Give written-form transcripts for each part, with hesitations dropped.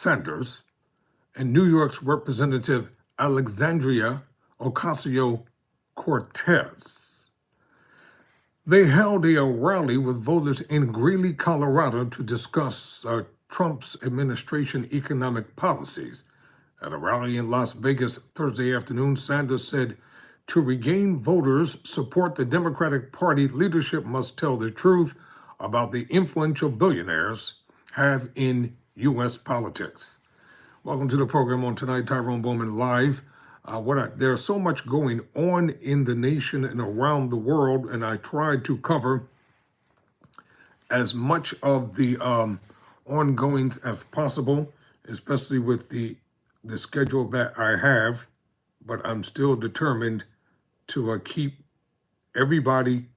Sanders and New York's Representative Alexandria Ocasio-Cortez. They held a rally with voters in Greeley, Colorado to discuss Trump's administration economic policies. At a rally in Las Vegas Thursday afternoon, Sanders said, "To regain voters' support, the Democratic Party leadership must tell the truth about the influential billionaires have in U.S. politics." Welcome to the program on tonight, Tyrone Bowman Live. There's so much going on in the nation and around the world, and I tried to cover as much of the ongoings as possible, especially with the schedule that I have, but I'm still determined to keep everybody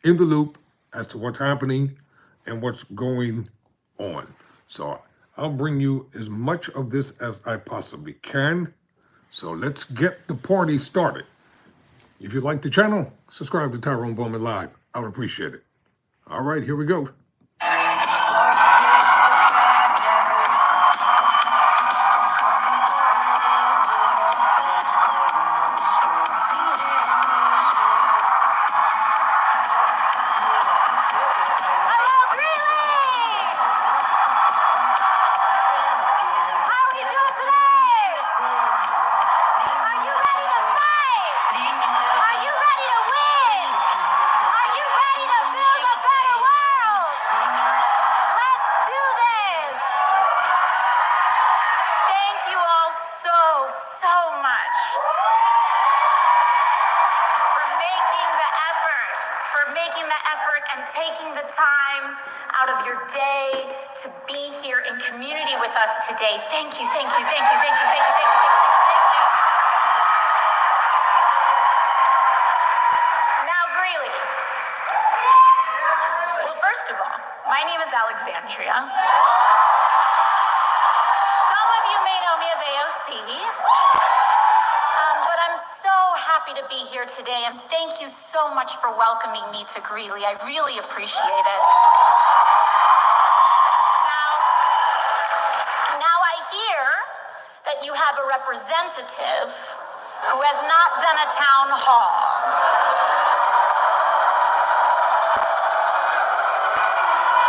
in the loop as to what's happening and what's going on. So I'll bring you as much of this as I possibly can. So let's get the party started. If you like the channel, subscribe to Tyrone Bowman Live. I would appreciate it. All right, here we go. Taking the time out of your day to be here in community with us today. Thank you, thank you, thank you, thank you, thank you, thank you, thank you, thank you. Now, Greeley. Well, first of all, my name is Alexandria. Some of you may know me as AOC. But I'm so happy to be here today, and thank you so much for welcoming me to Greeley. I really appreciate it. Now I hear that you have a representative who has not done a town hall.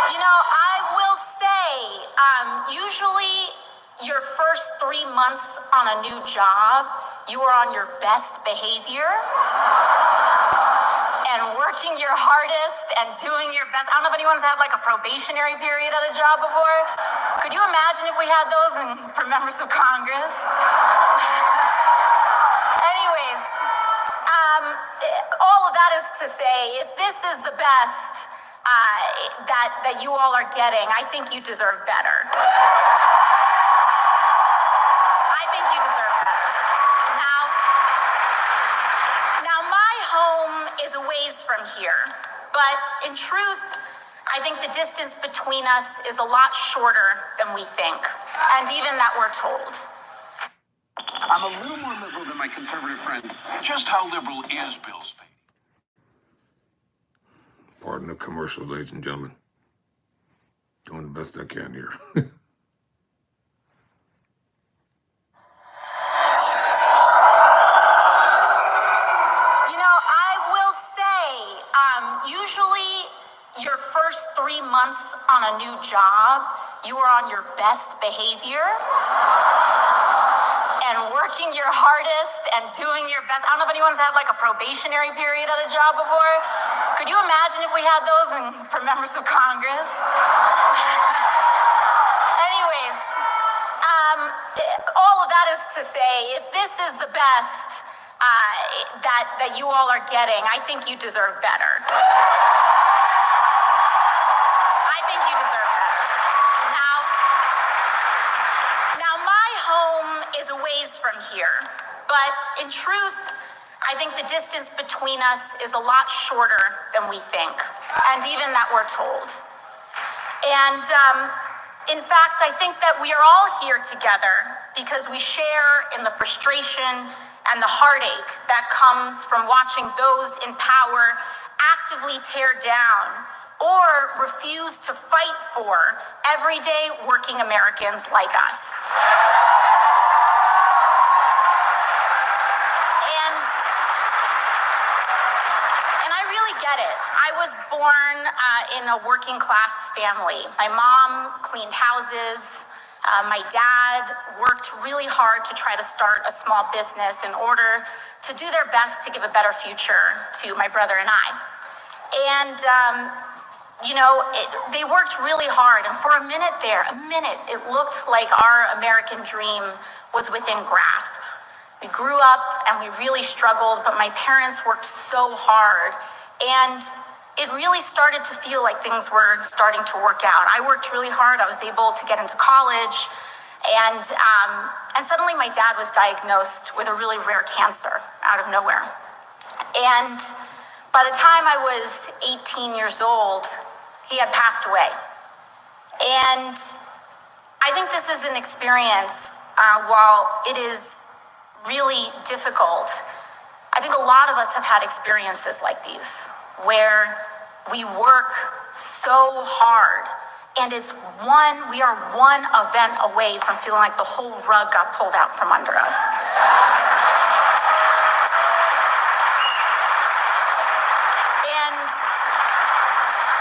You know, I will say, usually your first 3 months on a new job, you are on your best behavior and working your hardest and doing your best. I don't know if anyone's had like a probationary period at a job before. Could you imagine if we had those for members of Congress? Anyways, all of that is to say, if this is the best that you all are getting, I think you deserve better. From here, but in truth, I think the distance between us is a lot shorter than we think, and even that we're told. I'm a little more liberal than my conservative friends. Just how liberal is Bill Spade? Pardon the commercial, ladies and gentlemen. Doing the best I can here. Usually, your first 3 months on a new job, you are on your best behavior and working your hardest and doing your best. I don't know if anyone's had like a probationary period at a job before. Could you imagine if we had those for members of Congress? Anyways, all of that is to say, if this is the best that you all are getting, I think you deserve better. I think you deserve better. Now my home is a ways from here, but in truth, I think the distance between us is a lot shorter than we think, and even that we're told. And in fact, I think that we are all here together because we share in the frustration and the heartache that comes from watching those in power actively tear down or refuse to fight for everyday working Americans like us. And I really get it. I was born in a working class family. My mom cleaned houses. My dad worked really hard to try to start a small business in order to do their best to give a better future to my brother and I. And, they worked really hard. And for a minute, it looked like our American dream was within grasp. We grew up and we really struggled, but my parents worked so hard. And it really started to feel like things were starting to work out. I worked really hard. I was able to get into college. And suddenly my dad was diagnosed with a really rare cancer out of nowhere. And by the time I was 18 years old, he had passed away. And I think this is an experience, while it is really difficult, I think a lot of us have had experiences like these, where we work so hard, and we are one event away from feeling like the whole rug got pulled out from under us. And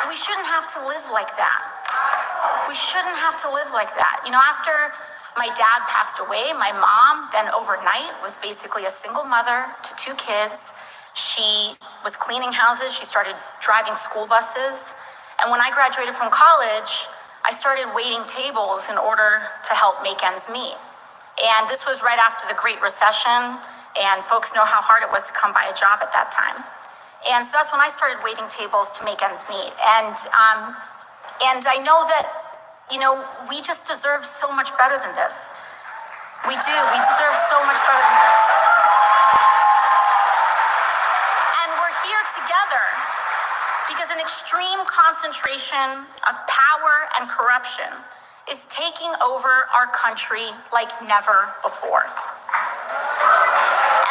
we shouldn't have to live like that. We shouldn't have to live like that. After my dad passed away, my mom then overnight was basically a single mother to 2 kids. She was cleaning houses. She started driving school buses. And when I graduated from college, I started waiting tables in order to help make ends meet. And this was right after the Great Recession, and folks know how hard it was to come by a job at that time. And so that's when I started waiting tables to make ends meet. And I know that, we just deserve so much better than this. We do. We deserve so much better than this. And we're here together because an extreme concentration of power and corruption is taking over our country like never before.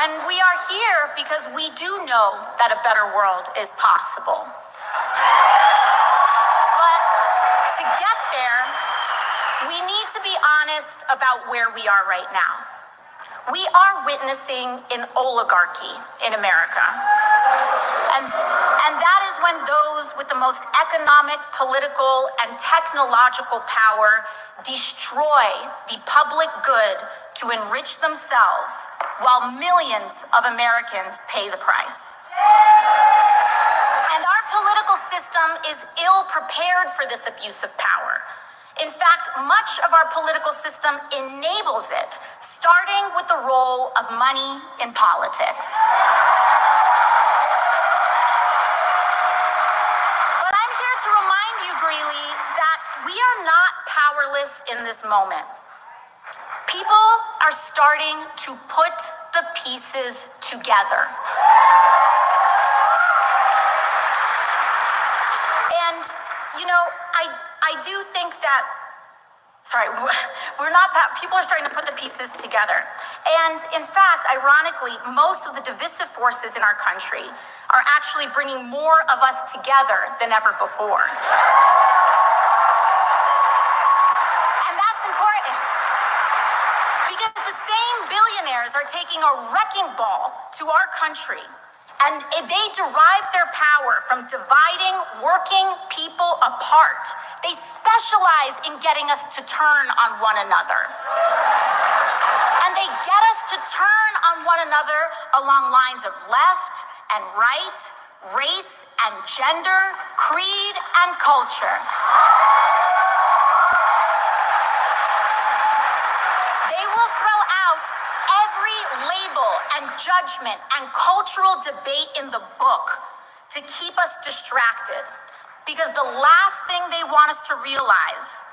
And we are here because we do know that a better world is possible. But to get there, we need to be honest about where we are right now. We are witnessing an oligarchy in America. And that is when those with the most economic, political, and technological power destroy the public good to enrich themselves while millions of Americans pay the price. And our political system is ill prepared for this abuse of power. In fact, much of our political system enables it, starting with the role of money in politics. But I'm here to remind you, Greeley, that we are not powerless in this moment. People are starting to put the pieces together. And, I do think that, people are starting to put the pieces together. And in fact, ironically, most of the divisive forces in our country are actually bringing more of us together than ever before. And that's important because the same billionaires are taking a wrecking ball to our country. And they derive their power from dividing working people apart. They specialize in getting us to turn on one another. And they get us to turn on one another along lines of left and right, race and gender, creed and culture. They will throw out every label and judgment and cultural debate in the book to keep us distracted. Because the last thing they want us to realize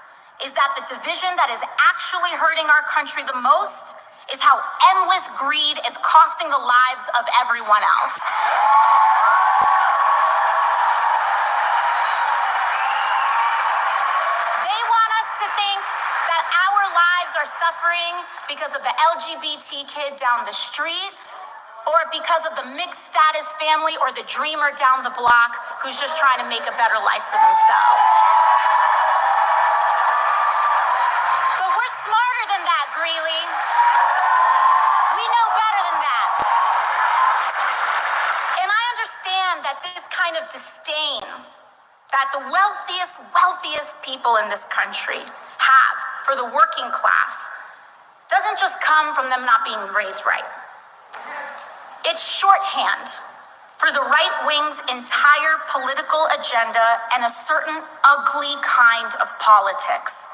is that the division that is actually hurting our country the most is how endless greed is costing the lives of everyone else. They want us to think that our lives are suffering because of the LGBT kid down the street, or because of the mixed status family or the dreamer down the block, who's just trying to make a better life for themselves. But we're smarter than that, Greeley. We know better than that. And I understand that this kind of disdain that the wealthiest people in this country have for the working class doesn't just come from them not being raised right. It's shorthand for the right wing's entire political agenda and a certain ugly kind of politics.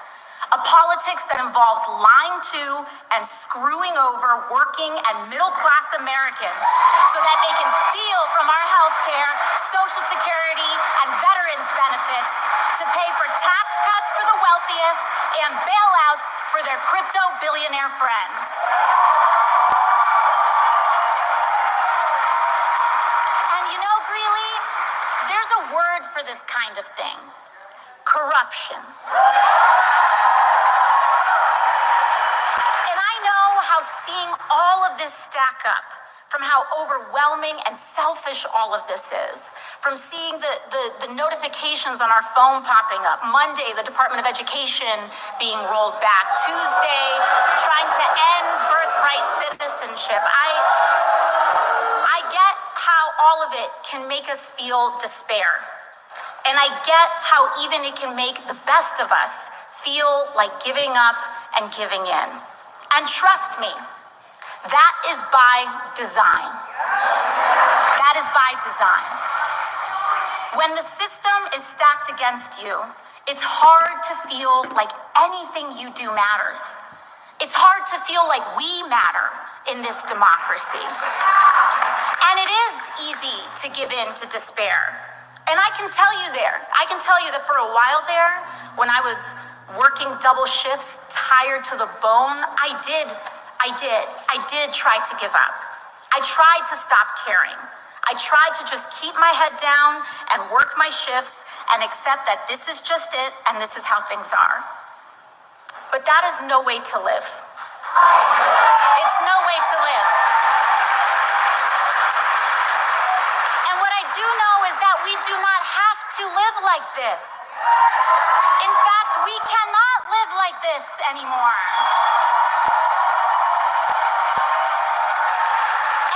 A politics that involves lying to and screwing over working and middle-class Americans so that they can steal from our health care, Social Security, and veterans benefits to pay for tax cuts for the wealthiest and bailouts for their crypto billionaire friends. And you know, Greeley, there's a word for this kind of thing: corruption. Seeing all of this stack up, from how overwhelming and selfish all of this is, from seeing the notifications on our phone popping up, Monday, the Department of Education being rolled back, Tuesday, trying to end birthright citizenship. I get how all of it can make us feel despair. And I get how even it can make the best of us feel like giving up and giving in. And trust me, that is by design. That is by design. When the system is stacked against you, it's hard to feel like anything you do matters. It's hard to feel like we matter in this democracy. And it is easy to give in to despair. And I can tell you that for a while there, when I was working double shifts, tired to the bone, I did try to give up. I tried to stop caring. I tried to just keep my head down and work my shifts and accept that this is just it and this is how things are. But that is no way to live. It's no way to live. And what I do know is that we do not have to live like this. In fact, we cannot live like this anymore.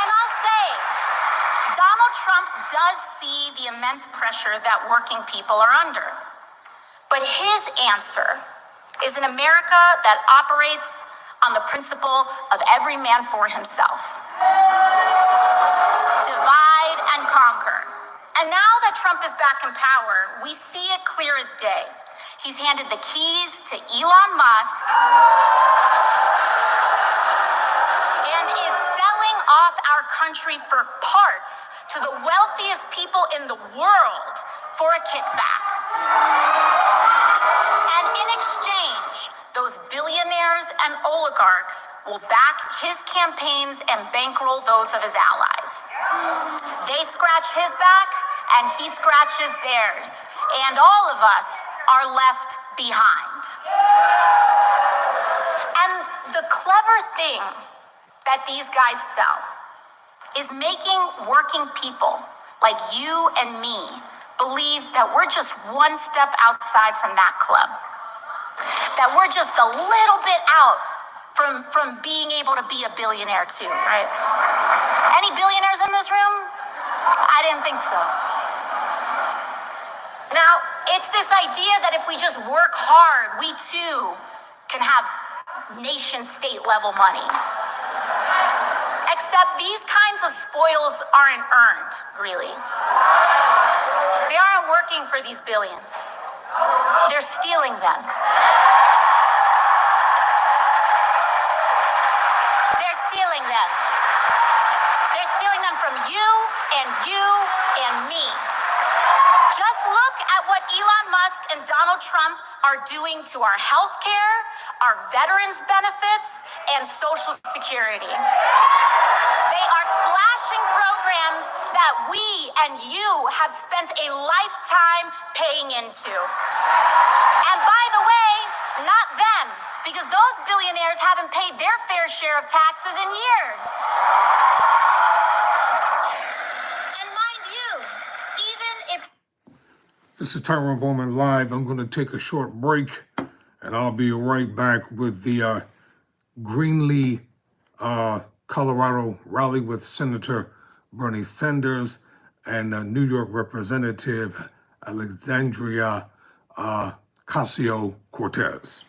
And I'll say, Donald Trump does see the immense pressure that working people are under. But his answer is an America that operates on the principle of every man for himself. Divide and conquer. And now that Trump is back in power, we see it clear as day. He's handed the keys to Elon Musk and is selling off our country for parts to the wealthiest people in the world for a kickback. And in exchange, those billionaires and oligarchs will back his campaigns and bankroll those of his allies. They scratch his back, and he scratches theirs, and all of us are left behind. And the clever thing that these guys sell is making working people like you and me believe that we're just one step outside from that club, that we're just a little bit out from being able to be a billionaire too, right? Any billionaires in this room? I didn't think so. Now, it's this idea that if we just work hard, we too can have nation-state level money. Except these kinds of spoils aren't earned, Greeley. They aren't working for these billions. They're stealing them. They're stealing them. They're stealing them from you and me. Just look at what Elon Musk and Donald Trump are doing to our health care, our veterans benefits, and Social Security. They are slashing programs that we and you have spent a lifetime paying into. And by the way, not them, because those billionaires haven't paid their fair share of taxes in years. And mind you, even if This is Tyrone Bowman Live. I'm going to take a short break, and I'll be right back with the Greeley, Colorado rally with Senator Bernie Sanders and New York Representative Alexandria Ocasio-Cortez.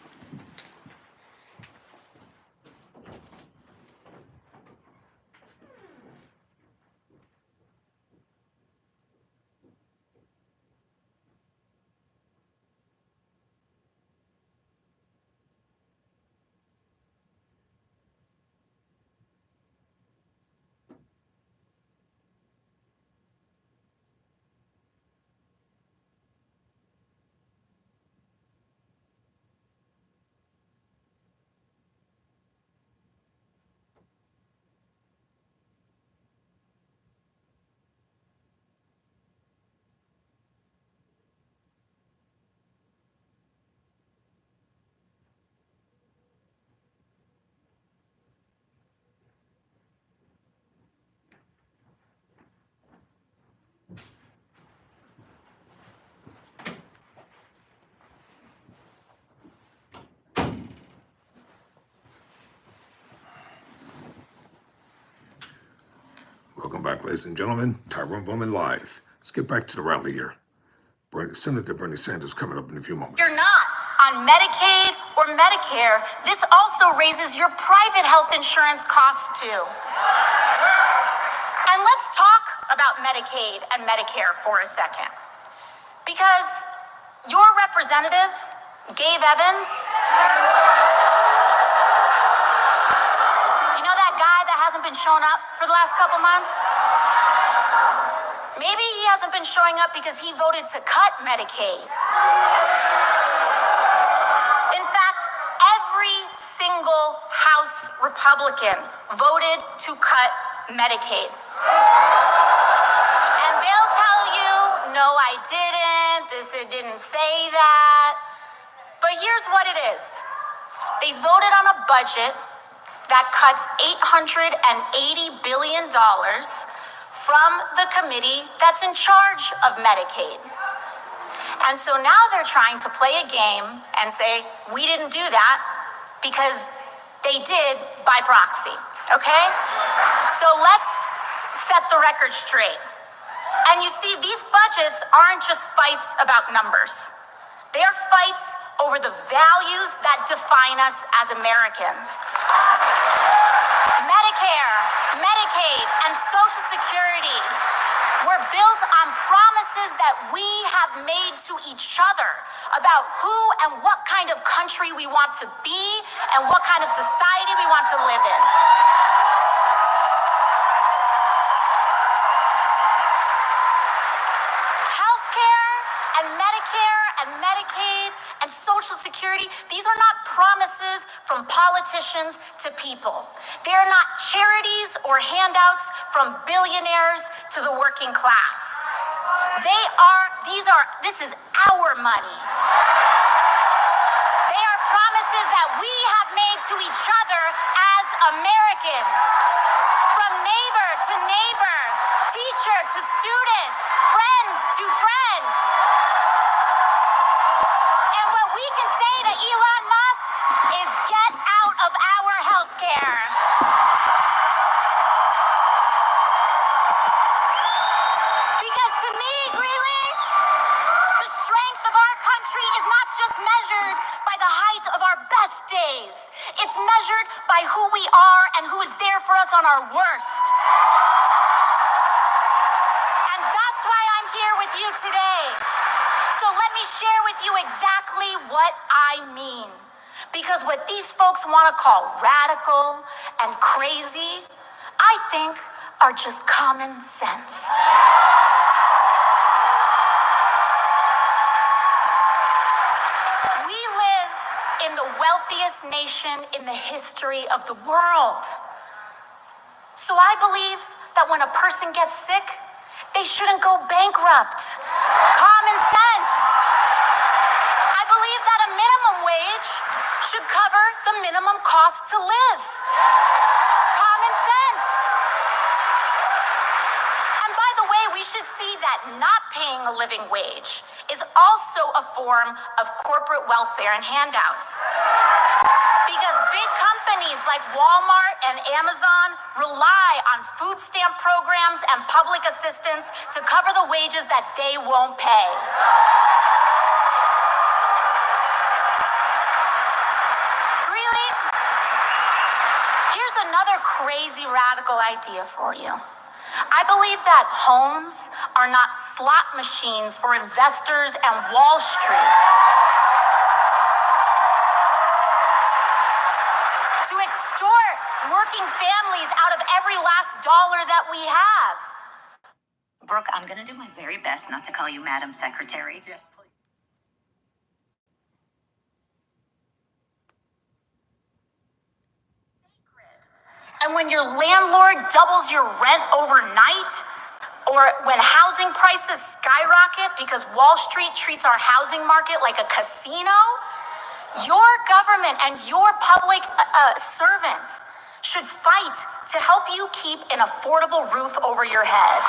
Welcome back, ladies and gentlemen. Tyrone Bowman Live. Let's get back to the rally here. Senator Bernie Sanders coming up in a few moments. You're not on Medicaid or Medicare. This also raises your private health insurance costs too. And let's talk about Medicaid and Medicare for a second. Because your representative, Dave Evans, you know that guy that hasn't been showing up for the last couple months? Maybe he hasn't been showing up because he voted to cut Medicaid. In fact, every single House Republican voted to cut Medicaid. And they'll tell you, no, I didn't. It didn't say that. But here's what it is. They voted on a budget that cuts $880 billion from the committee that's in charge of Medicaid. And so now they're trying to play a game and say, we didn't do that because they did by proxy, okay? So let's set the record straight. And you see, these budgets aren't just fights about numbers. They are fights over the values that define us as Americans. Medicare, Medicaid, and Social Security were built on promises that we have made to each other about who and what kind of country we want to be and what kind of society we want to live in. Healthcare and Medicare and Medicaid and Social Security, these are not promises from politicians to people. They are not charities or handouts from billionaires to the working class. This is our money. They are promises that we have made to each other as Americans. From neighbor to neighbor, teacher to student, friend to friend. And what we can say to Elon Musk is get out of our healthcare. Because to me, Greeley, the strength of our country is not just measured by the height of our best days. It's measured by who we are and who is there for us on our worst. And that's why I'm here with you today. So let me share with you exactly what I mean. Because what these folks want to call radical and crazy, I think are just common sense. We live in the wealthiest nation in the history of the world. So I believe that when a person gets sick, they shouldn't go bankrupt. Common sense. I believe that a minimum wage should cover the minimum cost to live. Common sense. And by the way, we should see that not paying a living wage is also a form of corporate welfare and handouts. Because big companies like Walmart and Amazon rely on food stamp programs and public assistance to cover the wages that they won't pay. Greeley, here's another crazy radical idea for you. I believe that homes are not slot machines for investors and Wall Street. To extort working families out of every last dollar that we have. Brooke, I'm going to do my very best not to call you Madam Secretary. Yes, please. And when your landlord doubles your rent overnight, or when housing prices skyrocket because Wall Street treats our housing market like a casino, your government and your public servants should fight to help you keep an affordable roof over your head.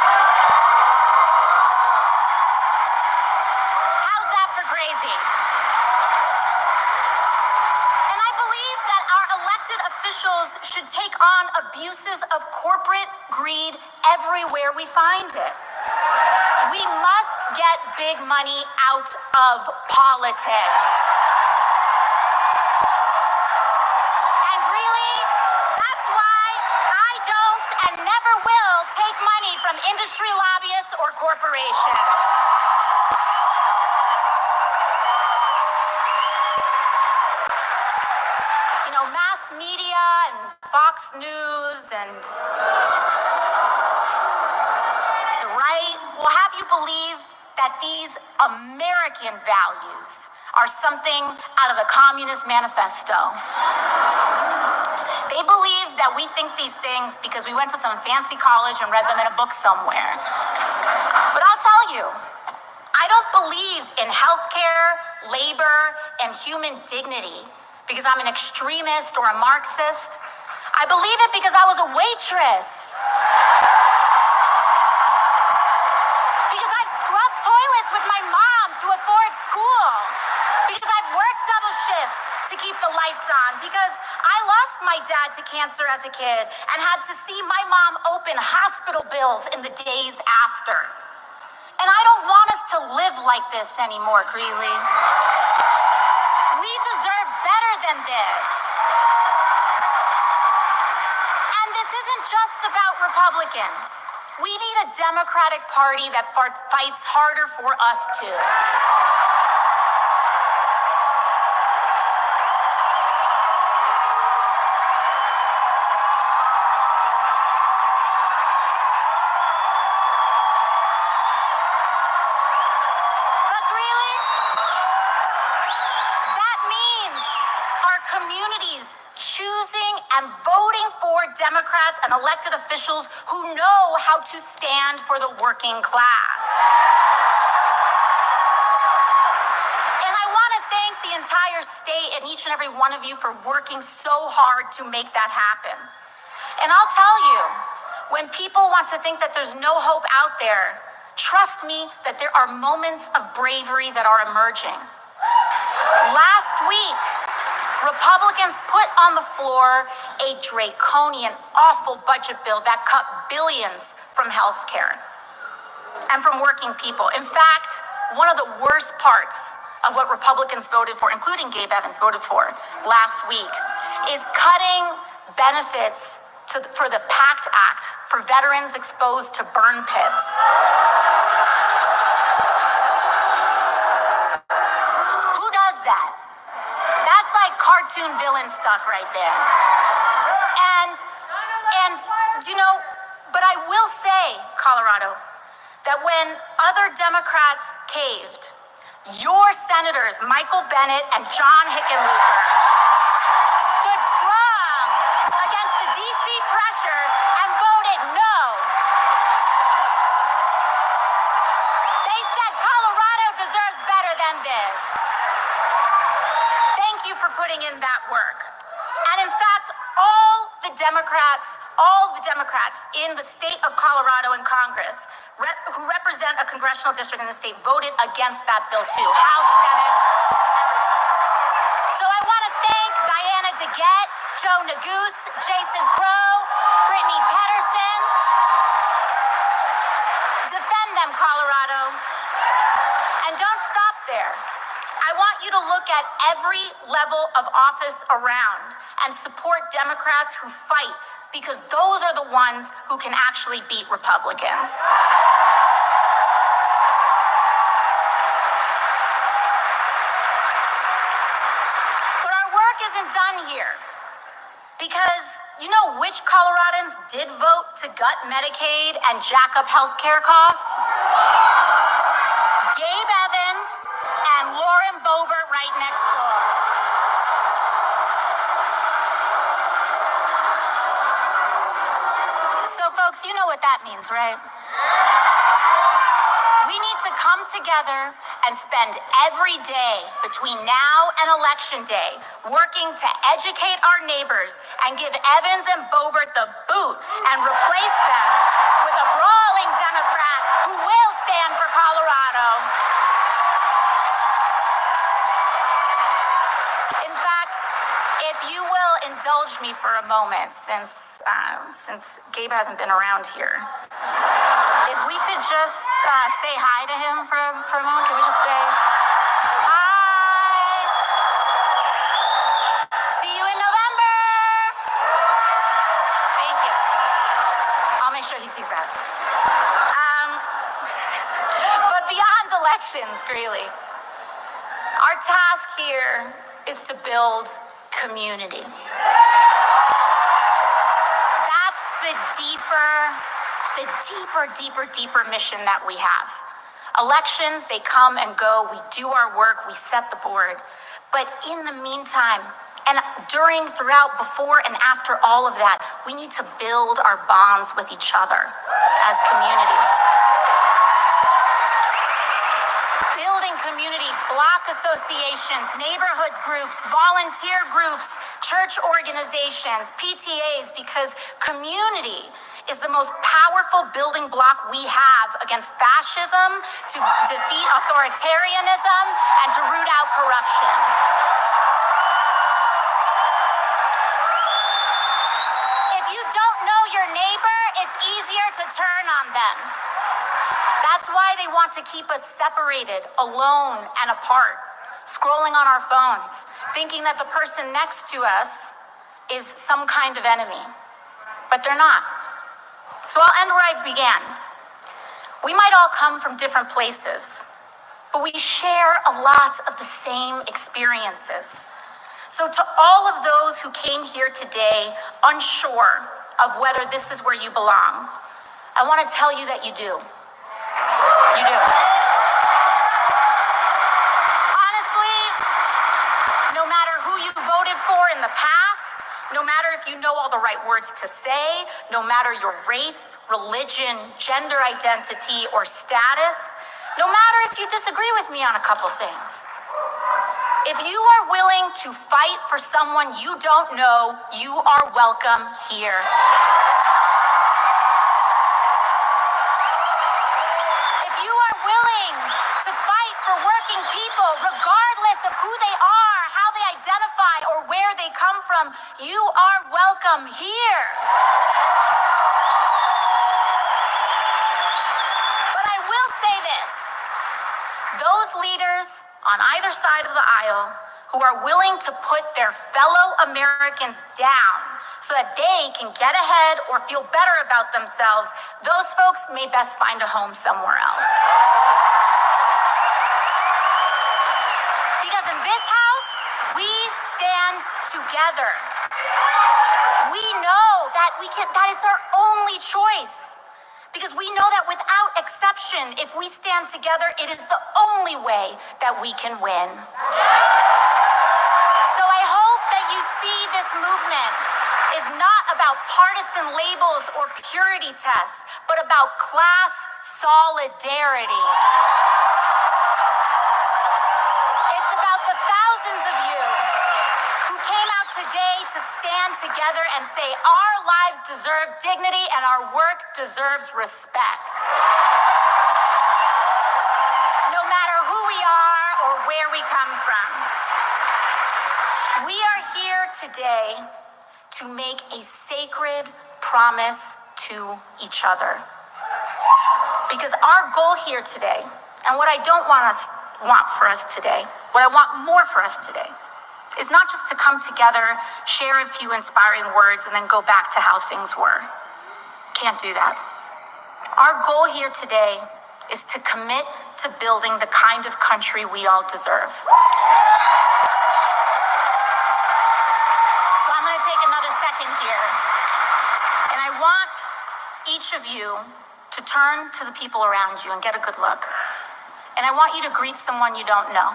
How's that for crazy? And I believe that our elected officials should take on abuses of corporate greed everywhere we find it. We must get big money out of politics. Take money from industry lobbyists or corporations. You know, mass media and Fox News and the right will have you believe that these American values are something out of the Communist Manifesto. They believe that we think these things because we went to some fancy college and read them in a book somewhere. But I'll tell you, I don't believe in healthcare, labor, and human dignity because I'm an extremist or a Marxist. I believe it because I was a waitress. Because I've scrubbed toilets with my mom to afford school. Because I've worked double shifts to keep the lights on. Because I lost my dad to cancer as a kid and had to see my mom open hospital bills in the days after. And I don't want us to live like this anymore, Greeley. We deserve better than this. And this isn't just about Republicans. We need a Democratic Party that fights harder for us too. Democrats and elected officials who know how to stand for the working class. And I want to thank the entire state and each and every one of you for working so hard to make that happen. And I'll tell you, when people want to think that there's no hope out there, trust me that there are moments of bravery that are emerging. Last week, Republicans put on the floor a draconian, awful budget bill that cut billions from healthcare and from working people. In fact, one of the worst parts of what Republicans voted for, including Gabe Evans voted for last week, is cutting benefits for the PACT Act for veterans exposed to burn pits. Who does that? That's like cartoon villain stuff right there. And you know, but I will say, Colorado, that when other Democrats caved, your senators, Michael Bennet and John Hickenlooper, stood strong against the DC pressure and voted no. They said Colorado deserves better than this. Thank you for putting in that work. And in fact, all the Democrats in the state of Colorado in Congress who represent a congressional district in the state voted against that bill too. House, Senate, everywhere. So I want to thank Diana DeGette, Joe Neguse, Jason Crow, Brittany Pedersen. Defend them, Colorado. And don't stop there. I want you to look at every level of office around and support Democrats who fight, because those are the ones who can actually beat Republicans. But our work isn't done here, because you know which Coloradans did vote to gut Medicaid and jack up healthcare costs? Gabe Evans and Lauren Boebert right next door. So folks, you know what that means, right? We need to come together and spend every day between now and Election Day working to educate our neighbors and give Evans and Boebert the boot and replace them with a brawling Democrat who will stand for Colorado. In fact, if you will indulge me for a moment, since Gabe hasn't been around here, if we could just say hi to him for a moment. Can we just say hi? See you in November. Thank you. I'll make sure he sees that. But beyond elections, Greeley, our task here is to build community. That's the deeper mission that we have. Elections, they come and go. We do our work. We set the board. But in the meantime, and during, throughout, before, and after all of that, we need to build our bonds with each other as communities. Building community, block associations, neighborhood groups, volunteer groups, church organizations, PTAs, because community is the most powerful building block we have against fascism, to defeat authoritarianism, and to root out corruption. If you don't know your neighbor, it's easier to turn on them. That's why they want to keep us separated, alone, and apart, scrolling on our phones, thinking that the person next to us is some kind of enemy. But they're not. So I'll end where I began. We might all come from different places, but we share a lot of the same experiences. So to all of those who came here today unsure of whether this is where you belong, I want to tell you that you do. You do. Honestly, no matter who you voted for in the past, no matter if you know all the right words to say, no matter your race, religion, gender identity, or status, no matter if you disagree with me on a couple things, if you are willing to fight for someone you don't know, you are welcome here. If you are willing to fight for working people, regardless of who they are, how they identify, or where they come from, you are welcome here. But I will say this, those leaders on either side of the aisle who are willing to put their fellow Americans down so that they can get ahead or feel better about themselves, those folks may best find a home somewhere else. Because in this house, we stand together. We know that that is our only choice. Because we know that without exception, if we stand together, it is the only way that we can win. So I hope that you see this movement is not about partisan labels or purity tests, but about class solidarity. It's about the thousands of you who came out today to stand together and say our lives deserve dignity and our work deserves respect. No matter who we are or where we come from. We are here today to make a sacred promise to each other. Because our goal here today, and what I don't want for us today, what I want more for us today, is not just to come together, share a few inspiring words, and then go back to how things were. Can't do that. Our goal here today is to commit to building the kind of country we all deserve. So I'm going to take another second here, and I want each of you to turn to the people around you and get a good look. And I want you to greet someone you don't know.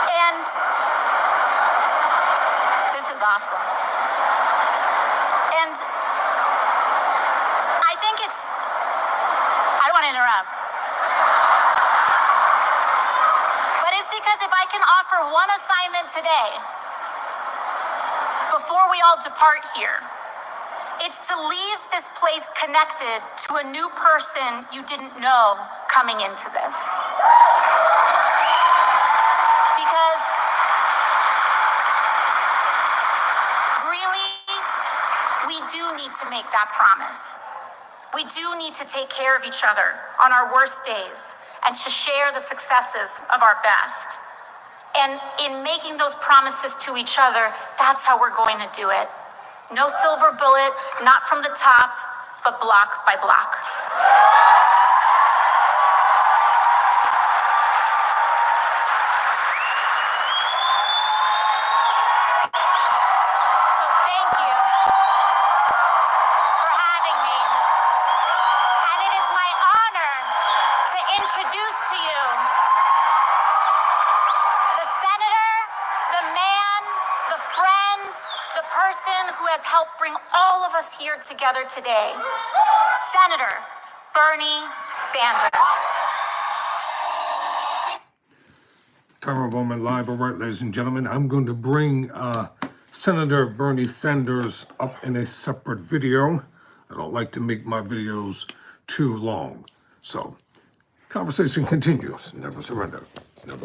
And this is awesome. And I think I don't want to interrupt. But it's because if I can offer one assignment today, before we all depart here, it's to leave this place connected to a new person you didn't know coming into this. Because Greeley, we do need to make that promise. We do need to take care of each other on our worst days and to share the successes of our best. And in making those promises to each other, that's how we're going to do it. No silver bullet, not from the top, but block by block. So thank you for having me. And it is my honor to introduce to you the senator, the man, the friend, the person who has helped bring all of us here together today, Senator Bernie Sanders. Tara Bowman live. All right, ladies and gentlemen, I'm going to bring Senator Bernie Sanders up in a separate video. I don't like to make my videos too long. So, conversation continues. Never surrender.